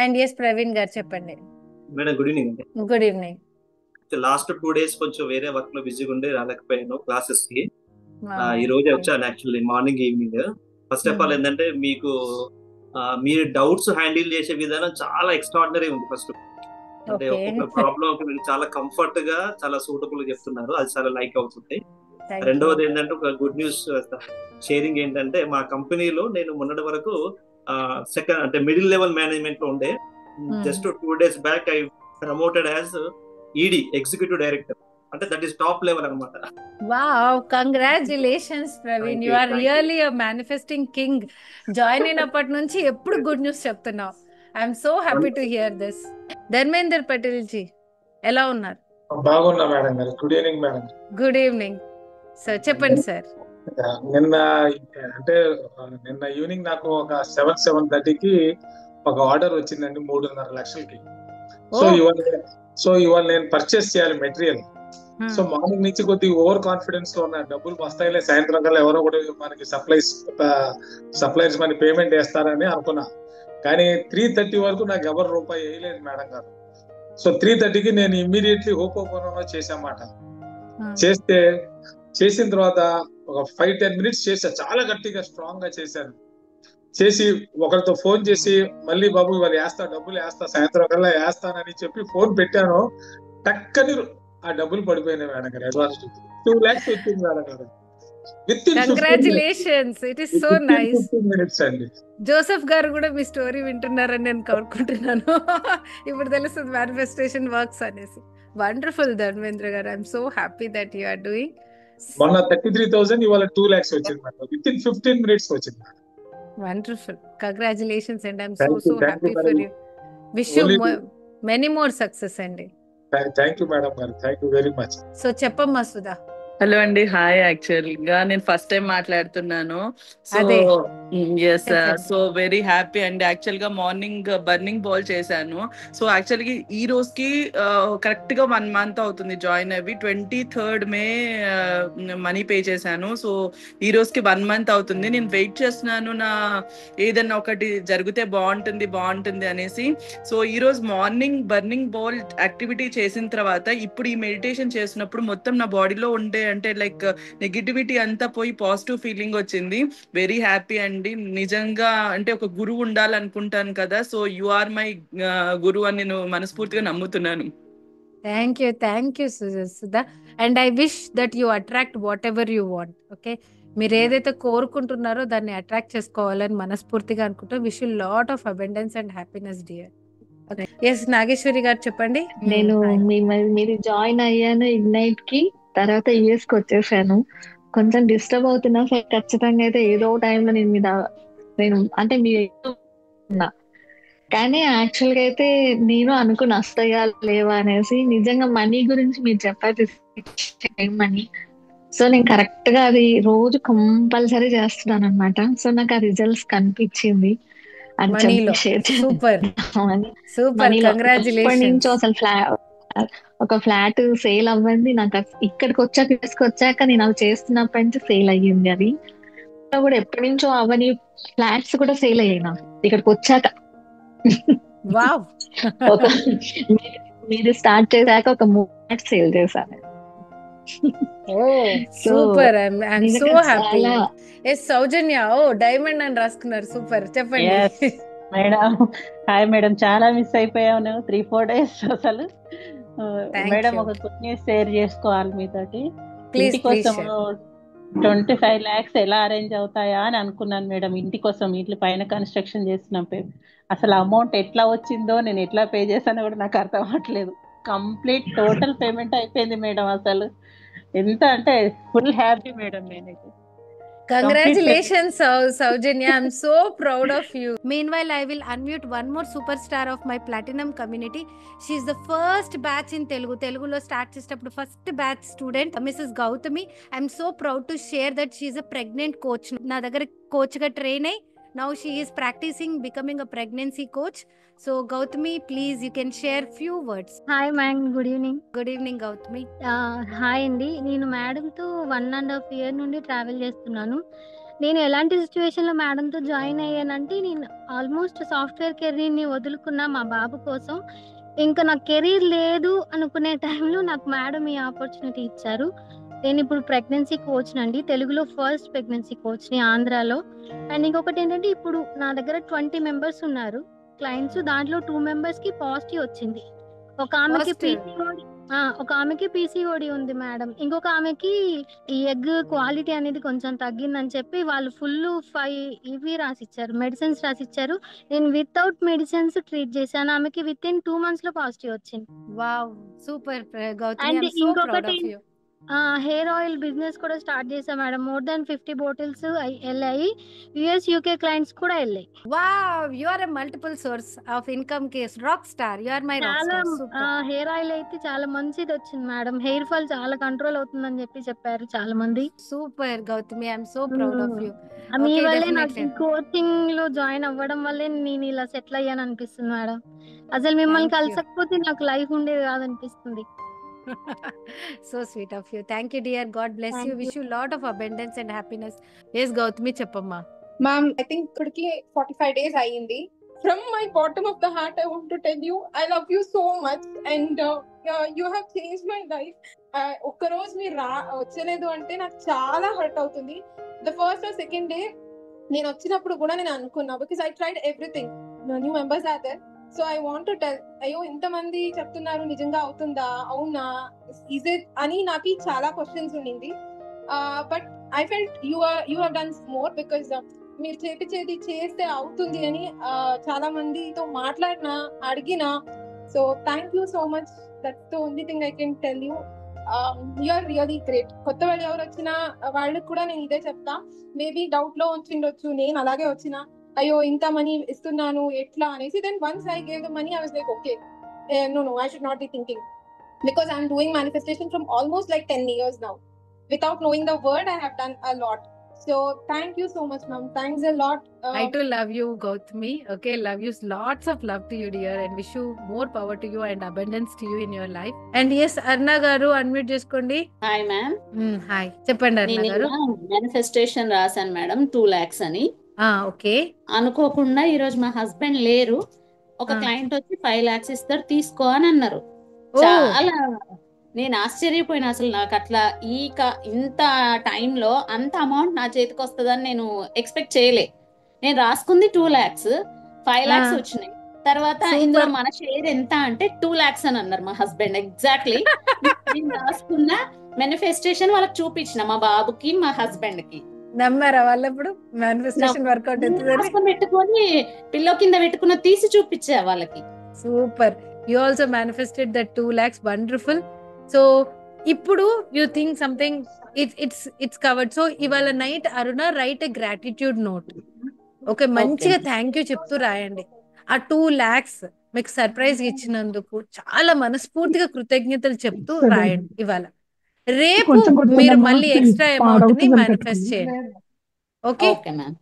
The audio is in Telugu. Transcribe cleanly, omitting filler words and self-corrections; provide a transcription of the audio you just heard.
అండ్ ఎస్ ప్రవీణ్ గారు చెప్పండి. మేడం గుడ్ ఈవినింగ్ అండి. Good evening. లాస్ట్ 2 days కొంచెం వేరే వర్క్ లో బిజీగా ఉండి రాలేకపోయాను క్లాసెస్ కి. ఈ రోజే వచ్చాను actually morning evening. First of all ఏంటంటే మీకు మీరు డౌట్స్ హ్యాండిల్ చేసే విధానం చాలా ఎక్స్ట్రాడినరీ ఉంది. ఫస్ట్ అంటే ఓకే, ఒక్కొక్క ప్రాబ్లం మీరు చాలా కంఫర్ట్ గా చాలా సూటబుల్ గా చెప్తున్నారు, అది చాలా లైక్ అవుతుంది. Thank you. రెండవది ఏంటంటే ఒక గుడ్ న్యూస్ షేరింగ్ ఏంటంటే మా కంపెనీలో నేను మొన్నటి వరకు సెకండ్ అంటే మిడిల్ లెవెల్ మేనేజ్మెంట్ లో ఉండే. Just 2 days back I promoted as ED executive director. అంటే దట్ ఈస్ టాప్ లెవెల్ అనమాట. Wow, congratulations Praveen, thank you you, are thank you. Really a manifesting king. Join అయినప్పటి నుంచి ఎప్పుడు గుడ్ న్యూస్ చెప్తున్నావు. I'm so happy to hear this. Dharmender Patel ji ఎలా ఉన్నారు? బాగున్నా మేడం గారు. Good evening madam. Good evening sir, చెప్పండి సార్. నిన్న అంటే నిన్న ఈవినింగ్ నాకు ఒక 7:30కి ఒక ఆర్డర్ వచ్చిందండి 3.5 లక్షలకి. ఇవాళ నేను పర్చేస్ చేయాలి మెటీరియల్. సో మార్నింగ్ నుంచి కొద్దిగా ఓవర్ కాన్ఫిడెన్స్ లో ఉన్నా, డబ్బులు వస్తాయిలే సాయంత్రం కల్లా ఎవరో కూడా మనకి సప్లైర్స్ మన పేమెంట్ వేస్తారని అనుకున్నా. కానీ 3:30 వరకు నాకు ఎవరు రూపాయి వేయలేదు మేడం గారు. సో 3:30కి నేను ఇమ్మీడియట్లీ హోపోనో చేసామాట. చేసిన తర్వాత ఒక 5-10 minutes చేసా, చాలా గట్టిగా స్ట్రాంగ్ గా చేశాను. చేసి ఒకరితో ఫోన్ చేసి మళ్ళీ బాబు ఇవాళ డబ్బులు వేస్తా సాయంత్రం కల్లా వేస్తానని చెప్పి ఫోన్ పెట్టాను. టక్కని ఆ డబ్బులు పడిపోయినాయి మేడం గారు. అడ్వాన్స్ 2 lakhs వచ్చింది మేడం గారు. Congratulations, it is so nice. 15 minutes అండి. జోసెఫ్ గారు కూడా మీ స్టోరీ వింటున్నారని నేను కోరుకుంటున్నాను. ఇప్పుడు తెలుస్తుంది మేనిఫెస్టేషన్ వర్క్స్ అనేసి. వండర్ఫుల్ ధర్మేంద్ర గారు, I'm so happy that you are doing. మొన్న 33,000, ఇవాళ 2 lakhs వచ్చింది మేడం. విత్ ఇన్ 15 minutes వచ్చింది. Wonderful, congratulations and I'm so happy for you. Wish you many more success అండి. థ్యాంక్ యూ మేడం గారు, thank you very much. So చెప్పమ్మా సుధా. హలో అండి, హాయ్. యాక్చువల్ గా నేను ఫస్ట్ టైం మాట్లాడుతున్నాను. So yes, so very happy అండి. యాక్చువల్ గా మార్నింగ్ బర్నింగ్ బాల్ చేశాను. సో యాక్చువల్గా ఈ రోజుకి కరెక్ట్ గా 1 month అవుతుంది జాయిన్ అయ్యి. 23rd May మనీ పే చేశాను. సో ఈ రోజుకి 1 month అవుతుంది. నేను వెయిట్ చేస్తున్నాను, నా ఏదన్నా ఒకటి జరిగితే బాగుంటుంది అనేసి. సో ఈ రోజు మార్నింగ్ బర్నింగ్ బాల్ యాక్టివిటీ చేసిన తర్వాత ఇప్పుడు ఈ మెడిటేషన్ చేసినప్పుడు మొత్తం నా బాడీలో ఉండే అంటే లైక్ నెగిటివిటీ అంతా పోయి పాజిటివ్ ఫీలింగ్ వచ్చింది. వెరీ హ్యాపీ అండి. నిజంగా అంటే ఒక గురువు ఉండాలనుకుంటాను కదా. సో యు ఆర్ మై గురువు అని నేను మనస్ఫూర్తిగా నమ్ముతున్నాను. Thank you Sudha. And I wish that you attract whatever you want. Okay, మీరు ఏదైతే కోరుకుంటున్నారో దాన్ని అట్రాక్ట్ చేసుకోవాలని మనస్ఫూర్తిగా అనుకుంటా. Wish you lot of abundance and happiness dear. Yes Nageshwari గారు చెప్పండి. నేను మీరు జాయిన్ అయ్యాను ఇగ్నైట్ కి, తర్వాత యుఎస్ కి వచ్చేసాను. కొంచెం డిస్టర్బ్ అవుతున్నా సరే ఖచ్చితంగా అయితే ఏదో టైంలో నేను అంటే మీరు కానీ యాక్చువల్ గా అయితే నేను అనుకున్న వస్తాయా లేవా అనేసి. నిజంగా మనీ గురించి మీరు చెప్పారు, మనీ. సో నేను కరెక్ట్ గా అది రోజు కంపల్సరీ చేస్తున్నాను అనమాట. సో నాకు ఆ రిజల్ట్స్ కనిపించింది. సూపర్ ఎప్పటి నుంచో అసలు ఒక ఫ్లాట్ సేల్ అవ్వండి, నాకు ఇక్కడికి తీసుకొచ్చాక నేను అవి చేస్తున్నప్పటి నుంచి సేల్ అయ్యింది. అది కూడా ఎప్పటి నుంచో అవని ఫ్లాట్స్ కూడా సేల్ అయ్యాయి నాకు ఇక్కడికి వచ్చాక. మీరు స్టార్ట్ చేశాక ఒక 3 ఫ్లాట్స్ సేల్ చేశాను. Super, I'm so happy. Yes Soujanya, diamond అని రాసుకున్నారు, సూపర్. చెప్పండి మేడం. హాయ్ మేడం, చాలా మిస్ అయిపోయాను 3-4 days అసలు. మేడం ఒక గుడ్ న్యూస్ షేర్ చేసుకోవాలి మీతోటి. ఇంటి కోసం 25 lakhs ఎలా అరేంజ్ అవుతాయా అని అనుకున్నాను మేడం. ఇంటి కోసం ఇంటి పైన కన్స్ట్రక్షన్ చేస్తున్నప్పుడు అసలు అమౌంట్ ఎట్లా వచ్చిందో, నేను ఎట్లా పే చేశానో కూడా నాకు అర్థం అవ్వట్లేదు. కంప్లీట్ టోటల్ పేమెంట్ అయిపోయింది మేడం. అసలు ఎంత అంటే ఫుల్ హ్యాపీ మేడం నేనైతే. Congratulations, Saujanya. I'm so proud of you. Meanwhile, I will unmute one more superstar of my platinum community. She is the first batch in Telugu. Telugulo start chestappudu first batch student, Mrs. Gautami. I'm so proud to share that she is a pregnant coach. Na dagara coach ga train ai. Now she is practicing becoming a pregnancy coach. So Gautami, please you can share few words. Hi ma'am, good evening. Good evening Gautami. Hi అండి, నేను మేడంతో 1.5 year నుండి ట్రావెల్ చేస్తున్నాను. నేను ఎలాంటి సిచ్యువేషన్ లో మేడం తో జాయిన్ అయ్యానంటే, నేను ఆల్మోస్ట్ సాఫ్ట్వేర్ కెరీర్ ని వదులుకున్న మా బాబు కోసం. ఇంకా నాకు కెరీర్ లేదు అనుకునే టైంలో నాకు మేడం ఈ ఆపర్చునిటీ ఇచ్చారు. నేను ఇప్పుడు ప్రెగ్నెన్సీ కోచ్ నండి, తెలుగులో ఫస్ట్ ప్రెగ్నెన్సీ కోచ్ ని ఆంధ్రాలో. అండ్ ఇంకొకటి ఏంటంటే, ఇప్పుడు నా దగ్గర 20 మెంబర్స్ ఉన్నారు క్లయింట్స్. దాంట్లో 2 మెంబర్స్ కి పాజిటివ్ వచ్చింది. ఒక ఆమెకి పీసీఓడి ఒక ఆమెకి పీసీఓడి ఉంది మేడం. ఇంకొక ఆమెకి ఈ ఎగ్ క్వాలిటీ అనేది కొంచెం తగ్గిందని చెప్పి వాళ్ళు ఫుల్ 5 ఇవి రాసిచ్చారు, మెడిసిన్స్ రాసిచ్చారు. నేను వితౌట్ మెడిసిన్స్ ట్రీట్ చేశాను. ఆమెకి విత్ ఇన్ 2 months లో పాజిటివ్ వచ్చింది. Wow, super Gautami, and I'm so proud ఇంకొకటి of you. Hair oil business కూడా స్టార్ట్ చేశా మేడం. మోర్ దాన్ 50 బాటిల్స్ వెళ్ళాయి. యుఎస్ యూకే క్లయింట్స్ కూడా వెళ్ళాయి. Wow, you are a multiple source of income case, rock star, you are my rock చాలా స్టార్. సూపర్. హెయిర్ ఆయిల్ అయితే చాలా మంచిది వచ్చింది మేడం. హెయిర్ ఫాల్ చాలా కంట్రోల్ అవుతుందని చెప్పి చెప్పారు చాలా మంది. Super Gautami, I'm so proud of you. Me okay, వల్లే నాకు డెఫినెట్లీ. కోచింగ్ లో జాయిన్ అవ్వడం వల్లే నేను ఇలా సెటిల్ అయ్యాను అనిపిస్తుంది మేడం. అసలు మిమ్మల్ని థ్యాంక్ యూ. కలిసకపోతే నాకు లైఫ్ ఉండేది కాదనిపిస్తుంది. So sweet of you. Thank you dear. God bless you. Thank you. Wish you lot of abundance and happiness. Yes Gautami, చెప్పమ్మా. మ్యామ్, ఐ థింక్ ఇక్కడికి 45 days అయ్యింది. From my bottom of the heart I want to tell you I love you so much and you have change my life. ఒక్కరోజు మీరు వచ్చలేదు అంటే నాకు చాలా హర్ట్ అవుతుంది. The first or second day నేను వచ్చినప్పుడు కూడా నేను అనుకున్నా, because I tried everything. New members are there. So I want to tell, అయ్యో ఇంతమంది చెప్తున్నారు, నిజంగా అవుతుందా, అవునా, ఈజ్ ఇట్ అని నాకు చాలా క్వశ్చన్స్ ఉండింది. But I felt you have done more, because మీరు చేపించేది చేస్తే అవుతుంది అని చాలా మందితో మాట్లాడినా, అడిగినా. So thank you so much. That's the only thing I can tell you. You are really great. కొత్త వాళ్ళు ఎవరు వచ్చినా వాళ్ళకి కూడా నేను ఇదే చెప్తా. మేబీ డౌట్ లో వచ్చిండొచ్చు, నేను అలాగే వచ్చిన, అయ్యో ఇంత మనీ ఇస్తున్నాను ఎట్లా అనేసి. Then once I gave the money I was like, okay, no, I should not be thinking, because I'm doing manifestation from almost like 10 years now. Without knowing the word, I have done a lot. So thank you so much, ma'am. Thanks a lot. I too love you, Gautami. Okay, love you. Lots of love to you, dear, and wish you more power to you and abundance to you in your life. And yes, Arna garu, unmute cheskondi. Hi ma'am, Hi. Cheppandi Arna నేను garu. మేనిఫెస్టేషన్ రాశాను మేడం 2 lakhs అని. Okay. అనుకోకుండా ఈ రోజు మా హస్బెండ్ లేరు. ఒక క్లయింట్ వచ్చి 5 lakhs ఇస్తారు, తీసుకో అని అన్నారు. చాలా నేను ఆశ్చర్యపోయినా. అసలు నాకు అట్లా ఇంత టైంలో అంత అమౌంట్ నా చేతికి వస్తుందని నేను ఎక్స్పెక్ట్ చేయలే. నేను రాసుకుంది 2 lakhs, 5 lakhs వచ్చినాయి. తర్వాత ఇందులో మన షేర్ ఎంత అంటే 2 lakhs అని అన్నారు మా హస్బెండ్. ఎగ్జాక్ట్లీ నేను రాసుకున్న మేనిఫెస్టేషన్ వాళ్ళకి చూపించిన, మా బాబుకి మా హస్బెండ్ కి. నమ్మారా వాళ్ళు? ఇప్పుడు మేనిఫెస్టేషన్ వర్కౌట్ అవుతుందని పెట్టుకొని పిల్లో కింద పెట్టుకున్న తీసి చూపించా వాళ్ళకి. Super. You also manifested that 2 lakhs. Wonderful. So ఇప్పుడు you think something it's covered. So ఇవాళ night Aruna right a gratitude note. Okay, మంచిగా థ్యాంక్ యూ చెప్తూ రాయండి. ఆ 2 lakhs మీకు సర్ప్రైజ్ ఇచ్చినందుకు చాలా మనస్ఫూర్తిగా కృతజ్ఞతలు చెప్తూ రాయండి. ఇవాళ రేపు మీరు మళ్ళీ ఎక్స్ట్రా అమౌంట్ ని మేనిఫెస్ట్ చేయండి. Okay okay ma'am.